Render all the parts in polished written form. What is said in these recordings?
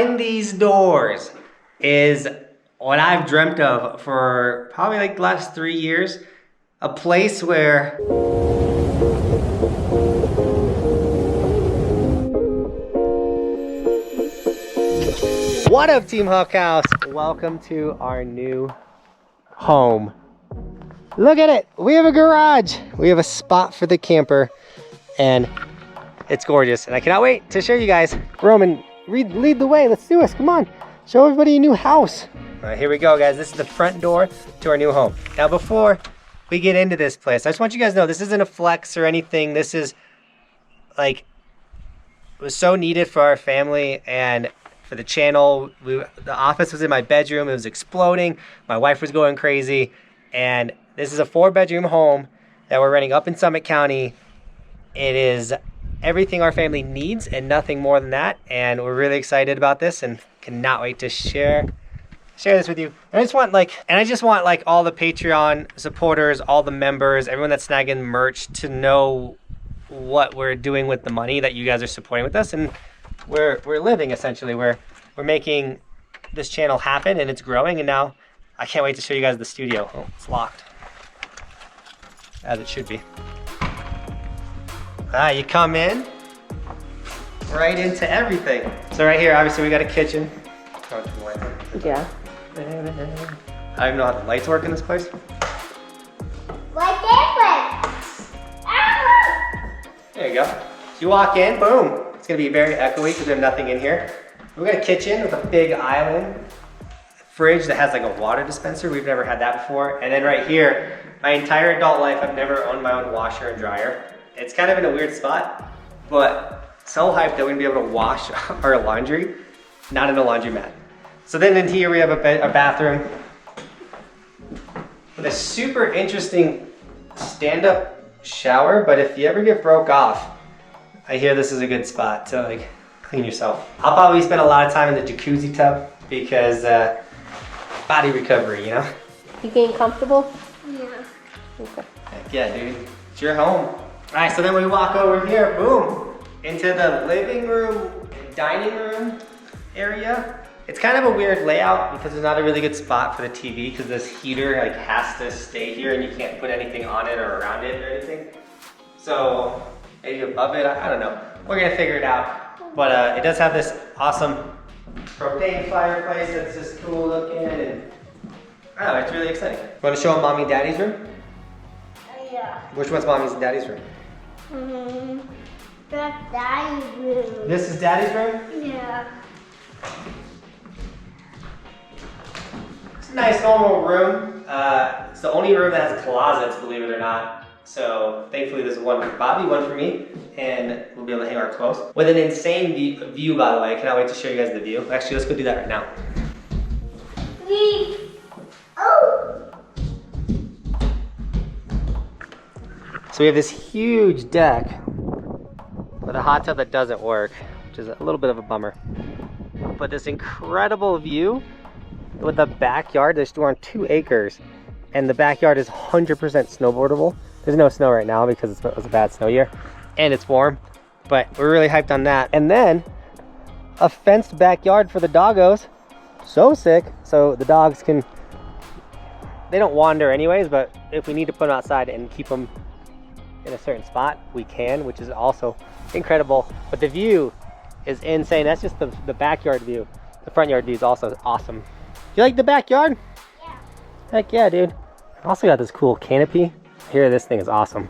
behind these doors is what I've dreamt of for probably like the last 3 years. A place where what up, Team Buckhouse? Welcome to our new home. Look at it, we have a garage. We have a spot for the camper and it's gorgeous. And I cannot wait to show you guys. Roman, lead the way, let's do this, come on. Show everybody your new house. All right, here we go, guys. This is the front door to our new home. Now, before we get into this place, I just want you guys to know this isn't a flex or anything. This is like, it was so needed for our family and for the channel. The office was in my bedroom. It was exploding. My wife was going crazy. And this is a 4-bedroom home that we're renting up in Summit County. It is everything our family needs and nothing more than that. And we're really excited about this and cannot wait to share this with you. And I just want like all the Patreon supporters, all the members, everyone that's snagging merch to know what we're doing with the money that you guys are supporting with us. And we're living essentially. We're making this channel happen and it's growing. And now I can't wait to show you guys the studio. Oh, it's locked. As it should be. You come in right into everything. So right here, obviously we got a kitchen. Yeah. I don't even know how the lights work in this place. Like this one. There you go. So you walk in, boom. It's gonna be very echoey because we have nothing in here. We got a kitchen with a big island. Fridge that has like a water dispenser. We've never had that before. And then right here, my entire adult life, I've never owned my own washer and dryer. It's kind of in a weird spot, but so hyped that we're gonna be able to wash our laundry, not in a laundromat. So then in here we have a bathroom with a super interesting stand-up shower, but if you ever get broke off, I hear this is a good spot to like clean yourself. I'll probably spend a lot of time in the jacuzzi tub because body recovery, you know? You getting comfortable? Yeah. Okay. Heck yeah, dude. It's your home. All right, so then we walk over here, boom, into the living room, dining room area. It's kind of a weird layout because there's not a really good spot for the TV because this heater like has to stay here and you can't put anything on it or around it or anything. So maybe above it, I don't know. We're gonna figure it out. But it does have this awesome propane fireplace that's just cool looking and I don't know, it's really exciting. Want to show them mommy and daddy's room? Yeah. Which one's mommy's and daddy's room? That's daddy's room. This is daddy's room? Yeah. It's a nice normal room. It's the only room that has closets, believe it or not. So thankfully there's one for Bobby, one for me, and we'll be able to hang our clothes. With an insane view, by the way. I cannot wait to show you guys the view. Actually, let's go do that right now. So we have this huge deck with a hot tub that doesn't work, which is a little bit of a bummer. But this incredible view with the backyard. We're on 2 acres and the backyard is 100% snowboardable. There's no snow right now because it was a bad snow year and it's warm, but we're really hyped on that. And then a fenced backyard for the doggos. So sick. So the dogs they don't wander anyways, but if we need to put them outside and keep them in a certain spot, we can, which is also incredible. But the view is insane. That's just the backyard view. The front yard view is also awesome. You like the backyard? Yeah. Heck yeah, dude. Also got this cool canopy. Here, this thing is awesome.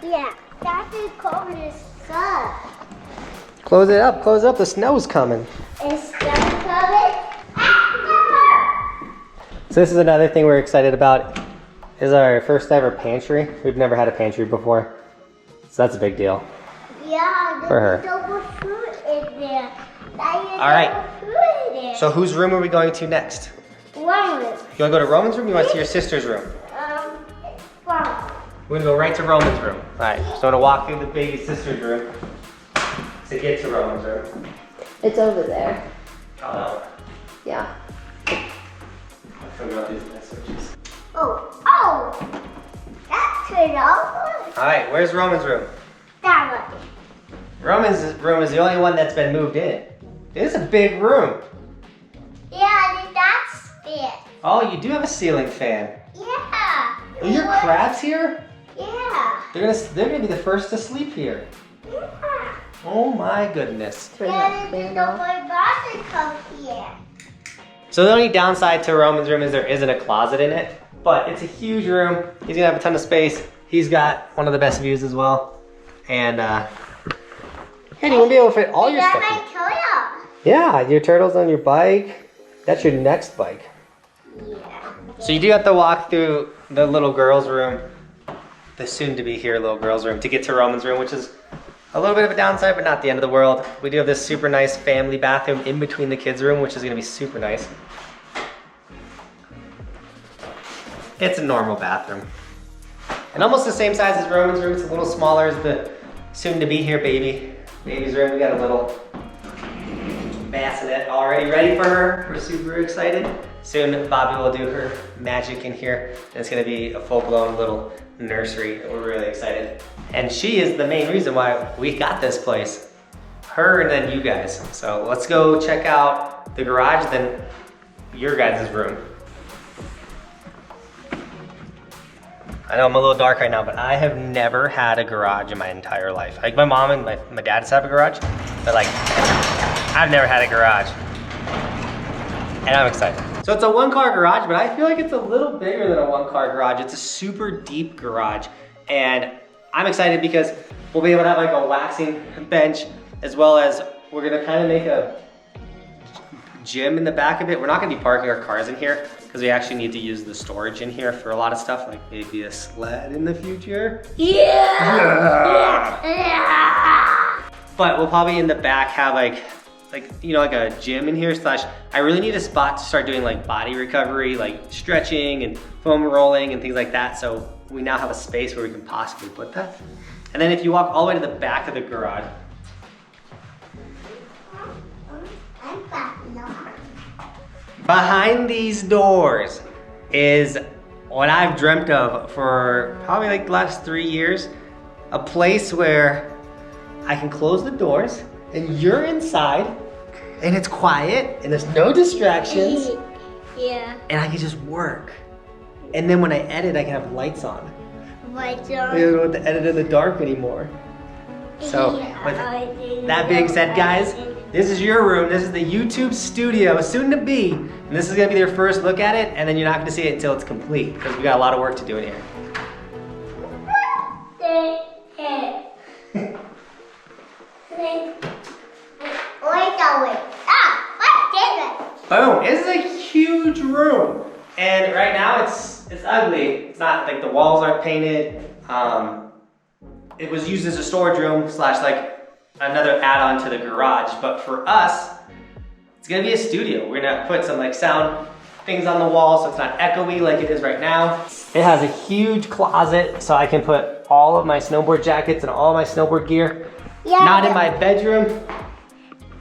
Yeah, that is covered in sun. Close it up, close it up. The snow's coming. Is sun covered? So this is another thing we're excited about. Is our first ever pantry. We've never had a pantry before, so that's a big deal. Yeah, for her. There's double food in there. All right. So whose room are we going to next? Roman. You want to go to Roman's room? Or you want to see your sister's room? Wow. We're gonna go right to Roman's room. All right. So I'm gonna walk through the baby sister's room to get to Roman's room. It's over there. Oh no. Yeah. I forgot these switches. Oh. That turned off. All right. Where's Roman's room? That one. Roman's room is the only one that's been moved in. It is a big room. Yeah, that's it. Oh, you do have a ceiling fan. Yeah. Are your crabs here? Yeah. They're gonna be the first to sleep here. Yeah. Oh my goodness. Turn Yeah, that there's fan no off. more boxes come here. So the only downside to Roman's room is there isn't a closet in it, but it's a huge room. He's gonna have a ton of space. He's got one of the best views as well. And yeah, you're gonna be able to fit all Is your that stuff in. my turtle? Yeah, your turtle's on your bike. That's your next bike. Yeah. So you do have to walk through the little girl's room, the soon to be here little girl's room, to get to Roman's room, which is a little bit of a downside, but not the end of the world. We do have this super nice family bathroom in between the kids' room, which is gonna be super nice. It's a normal bathroom. And almost the same size as Roman's room. It's a little smaller as the soon to be here baby's room. We got a little bassinet already ready for her. We're super excited. Soon Bobby will do her magic in here. And it's gonna be a full-blown little nursery. We're really excited. And she is the main reason why we got this place. Her and then you guys. So let's go check out the garage, then your guys' room. I know I'm a little dark right now, but I have never had a garage in my entire life. Like my mom and my dad's have a garage, but like, I've never had a garage. And I'm excited. So it's a 1-car garage, but I feel like it's a little bigger than a 1-car garage. It's a super deep garage. And I'm excited because we'll be able to have like a waxing bench, as well as we're gonna kind of make a gym in the back of it. We're not gonna be parking our cars in here because we actually need to use the storage in here for a lot of stuff, like maybe a sled in the future. Yeah. Yeah. But we'll probably in the back have like you know, like a gym in here, slash I really need a spot to start doing like body recovery, like stretching and foam rolling and things like that. So we now have a space where we can possibly put that. And then if you walk all the way to the back of the garage, I'm back now. behind these doors is what I've dreamt of for probably like the last 3 years. A place where I can close the doors and you're inside and it's quiet and there's no distractions Yeah. and I can just work. And then when I edit, I can have lights on. My I don't have to edit in the dark anymore. So with that being said, guys, this is your room. This is the YouTube studio, soon to be. And this is gonna be their first look at it, and then you're not gonna see it until it's complete, because we got a lot of work to do in here. Boom, this is a huge room. And right now it's ugly. It's not like the walls aren't painted. It was used as a storage room slash like another add-on to the garage. But for us, it's gonna be a studio. We're gonna put some like sound things on the wall so it's not echoey like it is right now. It has a huge closet so I can put all of my snowboard jackets and all my snowboard gear. Yeah, Not in my bedroom.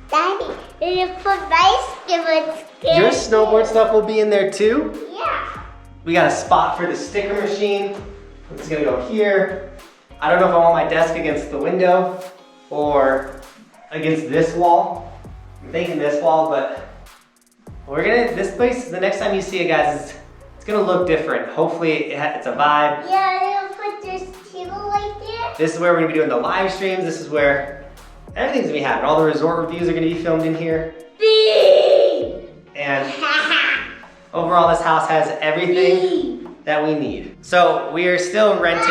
Daddy, you put my skivets. Your snowboard stuff will be in there too. Yeah. We got a spot for the sticker machine. It's gonna go here. I don't know if I want my desk against the window or against this wall. I'm thinking this wall, but this place, the next time you see it, guys, it's gonna look different. Hopefully it's a vibe. Yeah, you put this table right there. This is where we're gonna be doing the live streams. This is where everything's gonna be happening. All the resort reviews are gonna be filmed in here. And overall, this house has everything that we need. So we are still renting.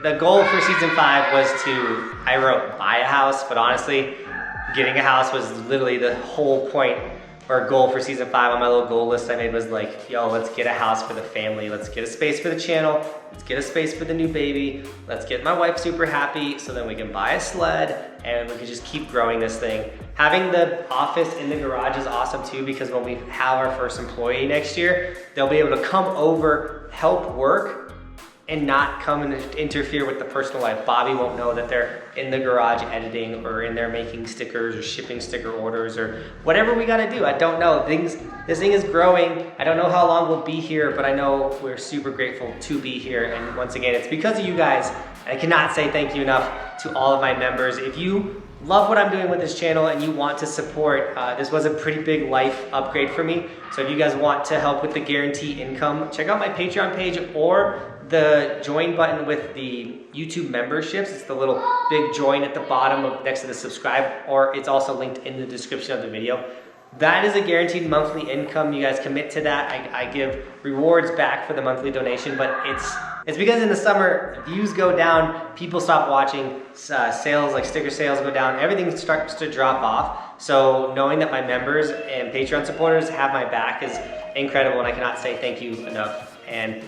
The goal for season 5 was to, I wrote buy a house, but honestly, getting a house was literally the whole point or goal for season 5 on my little goal list I made was like, yo, let's get a house for the family. Let's get a space for the channel. Let's get a space for the new baby. Let's get my wife super happy so then we can buy a sled and we can just keep growing this thing. Having the office in the garage is awesome too, because when we have our first employee next year, they'll be able to come over, help work, and not come and interfere with the personal life. Bobby won't know that they're in the garage editing or in there making stickers or shipping sticker orders or whatever we gotta do. I don't know. This thing is growing. I don't know how long we'll be here, but I know we're super grateful to be here. And once again, it's because of you guys. I cannot say thank you enough to all of my members. If you love what I'm doing with this channel and you want to support, this was a pretty big life upgrade for me. So if you guys want to help with the guarantee income, check out my Patreon page or the join button with the YouTube memberships. It's the little big join at the bottom next to the subscribe, or it's also linked in the description of the video. That is a guaranteed monthly income. You guys commit to that. I give rewards back for the monthly donation, but it's because in the summer, views go down, people stop watching, sales, like sticker sales go down, everything starts to drop off. So knowing that my members and Patreon supporters have my back is incredible, and I cannot say thank you enough. And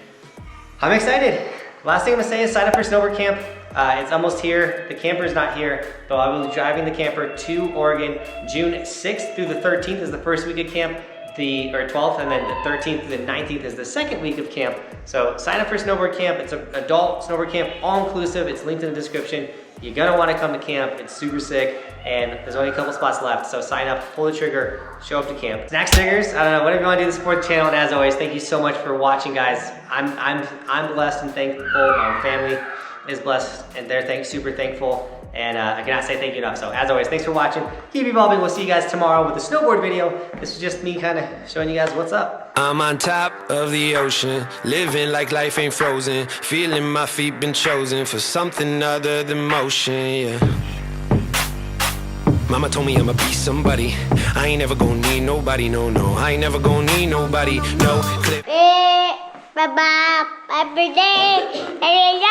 I'm excited. Last thing I'm gonna say is sign up for Snowboard Camp. It's almost here. The camper is not here, but I will be driving the camper to Oregon. June 6th through the 13th is the first week of camp, or 12th, and then the 13th to the 19th is the second week of camp. So sign up for Snowboard Camp. It's an adult Snowboard Camp, all inclusive. It's linked in the description. You're gonna wanna come to camp. It's super sick, and there's only a couple spots left. So sign up, pull the trigger, show up to camp. Snack stickers, I don't know, whatever you wanna do to support the channel. And as always, thank you so much for watching, guys. I'm blessed and thankful. My family is blessed, and they're super thankful. And I cannot say thank you enough. So as always, thanks for watching. Keep evolving. We'll see you guys tomorrow with a snowboard video. This is just me kind of showing you guys what's up. I'm on top of the ocean, living like life ain't frozen, feeling my feet been chosen for something other than motion, yeah. Mama told me I'ma be somebody. I ain't never gonna need nobody, no, no. I ain't never gonna need nobody, no. Bye-bye. Happy day.